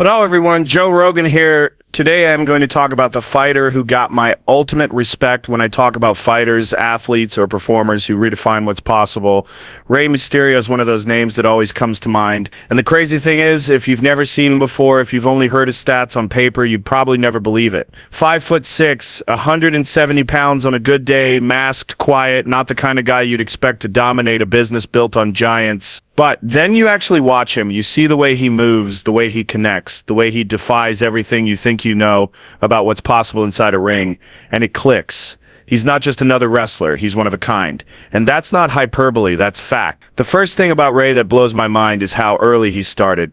Hello everyone, Joe Rogan here. Today I'm going to talk about the fighter who got my ultimate respect when I talk about fighters, athletes, or performers who redefine what's possible. Rey Mysterio is one of those names that always comes to mind. And the crazy thing is, if you've never seen him before, if you've only heard his stats on paper, you'd probably never believe it. 5'6", 170 pounds on a good day, masked, quiet, not the kind of guy you'd expect to dominate a business built on giants. But then you actually watch him, you see the way he moves, the way he connects, the way he defies everything you think you know about what's possible inside a ring, and it clicks. He's not just another wrestler, he's one of a kind. And that's not hyperbole, that's fact. The first thing about Rey that blows my mind is how early he started.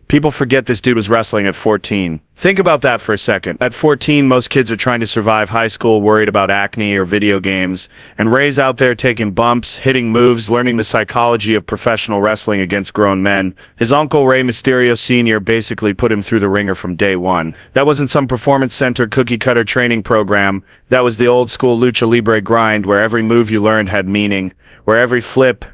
People forget this dude was wrestling at 14. Think about that for a second. At 14, most kids are trying to survive high school, worried about acne or video games. And Rey's out there taking bumps, hitting moves, learning the psychology of professional wrestling against grown men. His uncle, Rey Mysterio Sr., basically put him through the ringer from day one. That wasn't some performance center cookie-cutter training program. That was the old-school Lucha Libre grind where every move you learned had meaning, where every flip,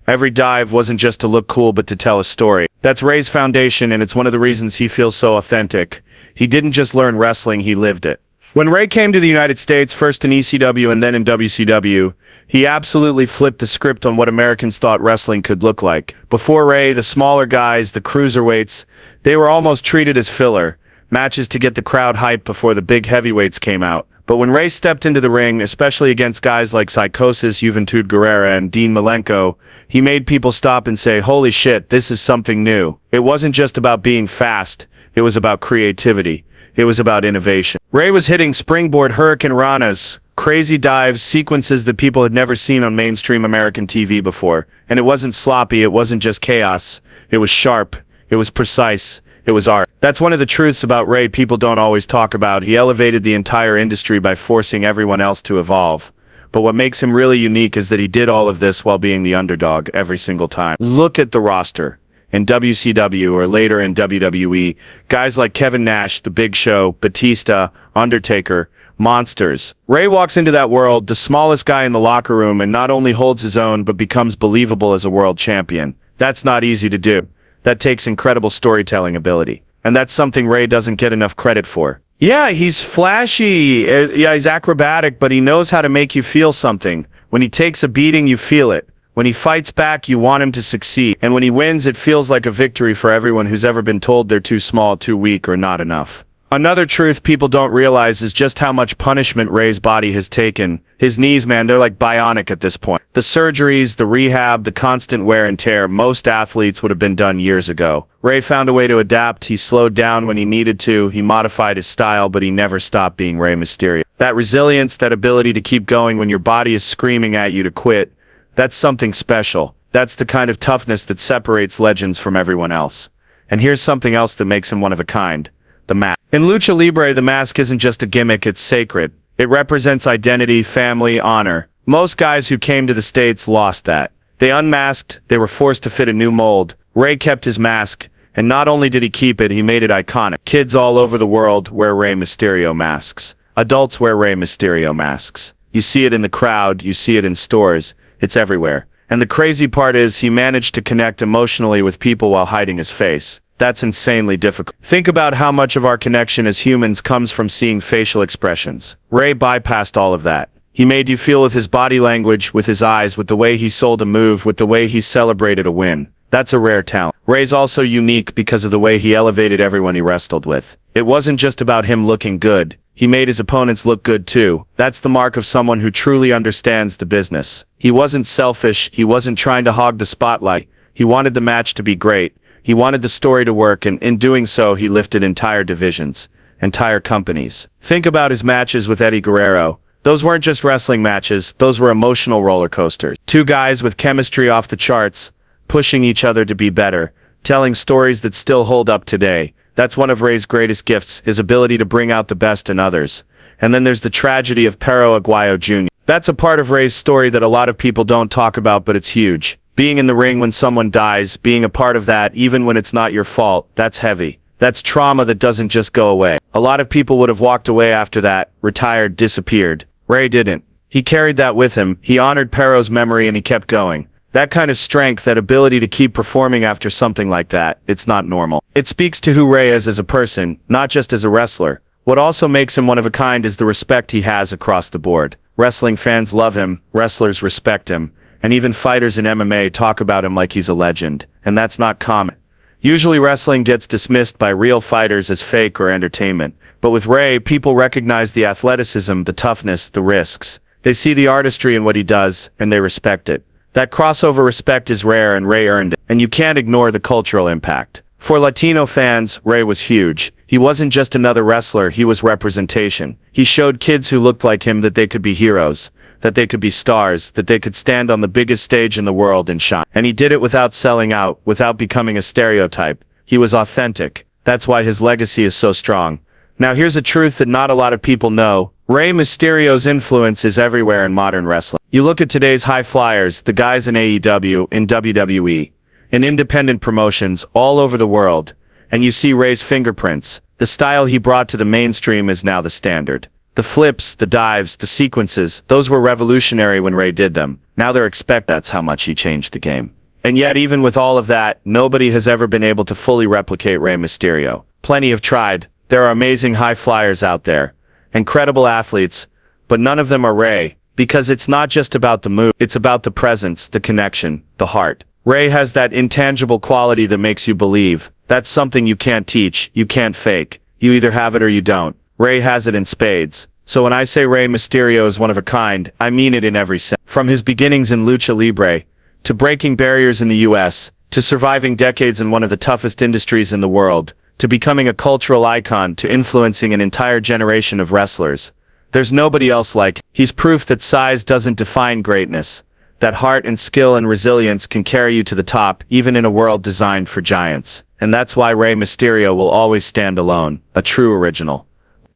every dive wasn't just to look cool but to tell a story. That's Rey's foundation, and it's one of the reasons he feels so authentic. He didn't just learn wrestling, he lived it. When Rey came to the United States, first in ECW and then in WCW, he absolutely flipped the script on what Americans thought wrestling could look like. Before Rey, the smaller guys, the cruiserweights, they were almost treated as filler, matches to get the crowd hyped before the big heavyweights came out. But when Rey stepped into the ring, especially against guys like Psychosis, Juventud Guerrera, and Dean Malenko, he made people stop and say, holy shit, this is something new. It wasn't just about being fast, it was about creativity. It was about innovation. Rey was hitting springboard hurricane ranas, crazy dives, sequences that people had never seen on mainstream American TV before. And it wasn't sloppy, it wasn't just chaos. It was sharp, it was precise, it was art. That's one of the truths about Rey people don't always talk about. He elevated the entire industry by forcing everyone else to evolve. But what makes him really unique is that he did all of this while being the underdog every single time. Look at the roster. In WCW or later in WWE, guys like Kevin Nash, The Big Show, Batista, Undertaker, monsters. Rey walks into that world, the smallest guy in the locker room, and not only holds his own but becomes believable as a world champion. That's not easy to do. That takes incredible storytelling ability. And that's something Rey doesn't get enough credit for. Yeah, he's flashy, yeah, he's acrobatic, but he knows how to make you feel something. When he takes a beating, you feel it. When he fights back, you want him to succeed. And when he wins, it feels like a victory for everyone who's ever been told they're too small, too weak, or not enough. Another truth people don't realize is just how much punishment Rey's body has taken. His knees, man, they're like bionic at this point. The surgeries, the rehab, the constant wear and tear, most athletes would have been done years ago. Rey found a way to adapt. He slowed down when he needed to. He modified his style, but he never stopped being Rey Mysterio. That resilience, that ability to keep going when your body is screaming at you to quit, that's something special. That's the kind of toughness that separates legends from everyone else. And here's something else that makes him one of a kind. The mask. In Lucha Libre, the mask isn't just a gimmick, it's sacred. It represents identity, family, honor. Most guys who came to the States lost that. They unmasked, they were forced to fit a new mold. Rey kept his mask, and not only did he keep it, he made it iconic. Kids all over the world wear Rey Mysterio masks. Adults wear Rey Mysterio masks. You see it in the crowd, you see it in stores, it's everywhere. And the crazy part is he managed to connect emotionally with people while hiding his face. That's insanely difficult. Think about how much of our connection as humans comes from seeing facial expressions. Rey bypassed all of that. He made you feel with his body language, with his eyes, with the way he sold a move, with the way he celebrated a win. That's a rare talent. Rey's also unique because of the way he elevated everyone he wrestled with. It wasn't just about him looking good. He made his opponents look good too. That's the mark of someone who truly understands the business. He wasn't selfish. He wasn't trying to hog the spotlight. He wanted the match to be great. He wanted the story to work, and in doing so, he lifted entire divisions, entire companies. Think about his matches with Eddie Guerrero. Those weren't just wrestling matches, those were emotional roller coasters. Two guys with chemistry off the charts, pushing each other to be better, telling stories that still hold up today. That's one of Rey's greatest gifts, his ability to bring out the best in others. And then there's the tragedy of Perro Aguayo Jr. That's a part of Rey's story that a lot of people don't talk about, but it's huge. Being in the ring when someone dies, being a part of that, even when it's not your fault, that's heavy. That's trauma that doesn't just go away. A lot of people would have walked away after that, retired, disappeared. Rey didn't. He carried that with him, he honored Perro's memory and he kept going. That kind of strength, that ability to keep performing after something like that, it's not normal. It speaks to who Rey is as a person, not just as a wrestler. What also makes him one of a kind is the respect he has across the board. Wrestling fans love him, wrestlers respect him, and even fighters in MMA talk about him like he's a legend. And that's not common. Usually wrestling gets dismissed by real fighters as fake or entertainment. But with Rey, people recognize the athleticism, the toughness, the risks. They see the artistry in what he does, and they respect it. That crossover respect is rare, and Rey earned it. And you can't ignore the cultural impact. For Latino fans, Rey was huge. He wasn't just another wrestler, he was representation. He showed kids who looked like him that they could be heroes, that they could be stars, that they could stand on the biggest stage in the world and shine. And he did it without selling out, without becoming a stereotype. He was authentic. That's why his legacy is so strong. Now here's a truth that not a lot of people know. Rey Mysterio's influence is everywhere in modern wrestling. You look at today's high flyers, the guys in AEW, in WWE, in independent promotions all over the world, and you see Rey's fingerprints. The style he brought to the mainstream is now the standard. The flips, the dives, the sequences, those were revolutionary when Rey did them. Now they're expected. That's how much he changed the game. And yet, even with all of that, nobody has ever been able to fully replicate Rey Mysterio. Plenty have tried. There are amazing high flyers out there, incredible athletes, but none of them are Rey, because it's not just about the move, it's about the presence, the connection, the heart. Rey has that intangible quality that makes you believe. That's something you can't teach, you can't fake. You either have it or you don't. Rey has it in spades. So when I say Rey Mysterio is one of a kind, I mean it in every sense. From his beginnings in Lucha Libre, to breaking barriers in the US, to surviving decades in one of the toughest industries in the world, to becoming a cultural icon, to influencing an entire generation of wrestlers. There's nobody else like him. He's proof that size doesn't define greatness, that heart and skill and resilience can carry you to the top, even in a world designed for giants. And that's why Rey Mysterio will always stand alone, a true original.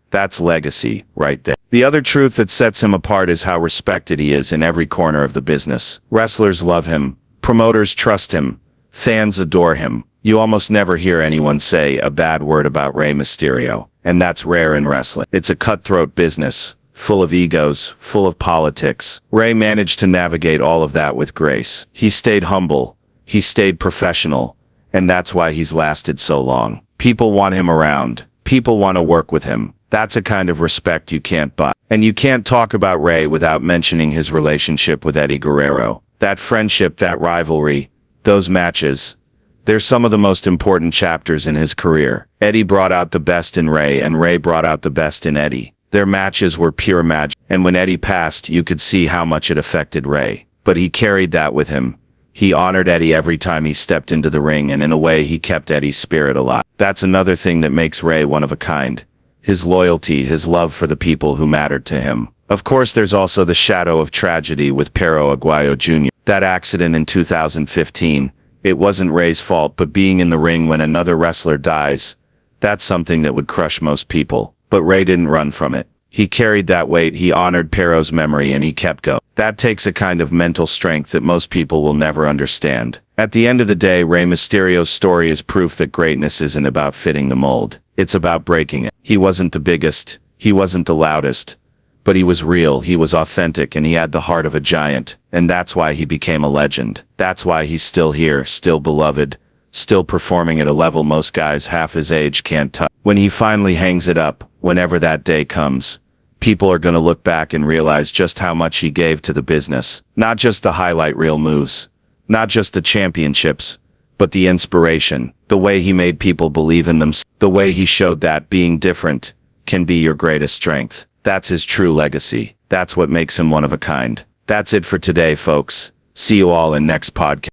That's legacy, right there. The other truth that sets him apart is how respected he is in every corner of the business. Wrestlers love him, promoters trust him, fans adore him. You almost never hear anyone say a bad word about Rey Mysterio, and that's rare in wrestling. It's a cutthroat business, full of egos, full of politics. Rey managed to navigate all of that with grace. He stayed humble, he stayed professional, and that's why he's lasted so long. People want him around. People want to work with him. That's a kind of respect you can't buy. And you can't talk about Rey without mentioning his relationship with Eddie Guerrero. That friendship, that rivalry, those matches, they're some of the most important chapters in his career. Eddie brought out the best in Rey, and Rey brought out the best in Eddie. Their matches were pure magic, and when Eddie passed, you could see how much it affected Rey. But he carried that with him. He honored Eddie every time he stepped into the ring, and in a way he kept Eddie's spirit alive. That's another thing that makes Rey one of a kind. His loyalty, his love for the people who mattered to him. Of course, there's also the shadow of tragedy with Perro Aguayo Jr. That accident in 2015, it wasn't Rey's fault, but being in the ring when another wrestler dies, that's something that would crush most people. But Rey didn't run from it. He carried that weight, he honored Perro's memory, and he kept going. That takes a kind of mental strength that most people will never understand. At the end of the day, Rey Mysterio's story is proof that greatness isn't about fitting the mold. It's about breaking it. He wasn't the biggest, he wasn't the loudest, but he was real, he was authentic, and he had the heart of a giant. And that's why he became a legend. That's why he's still here, still beloved, still performing at a level most guys half his age can't touch. When he finally hangs it up, whenever that day comes, people are going to look back and realize just how much he gave to the business. Not just the highlight reel moves, not just the championships, but the inspiration, the way he made people believe in themselves, the way he showed that being different can be your greatest strength. That's his true legacy. That's what makes him one of a kind. That's it for today, folks. See you all in next podcast.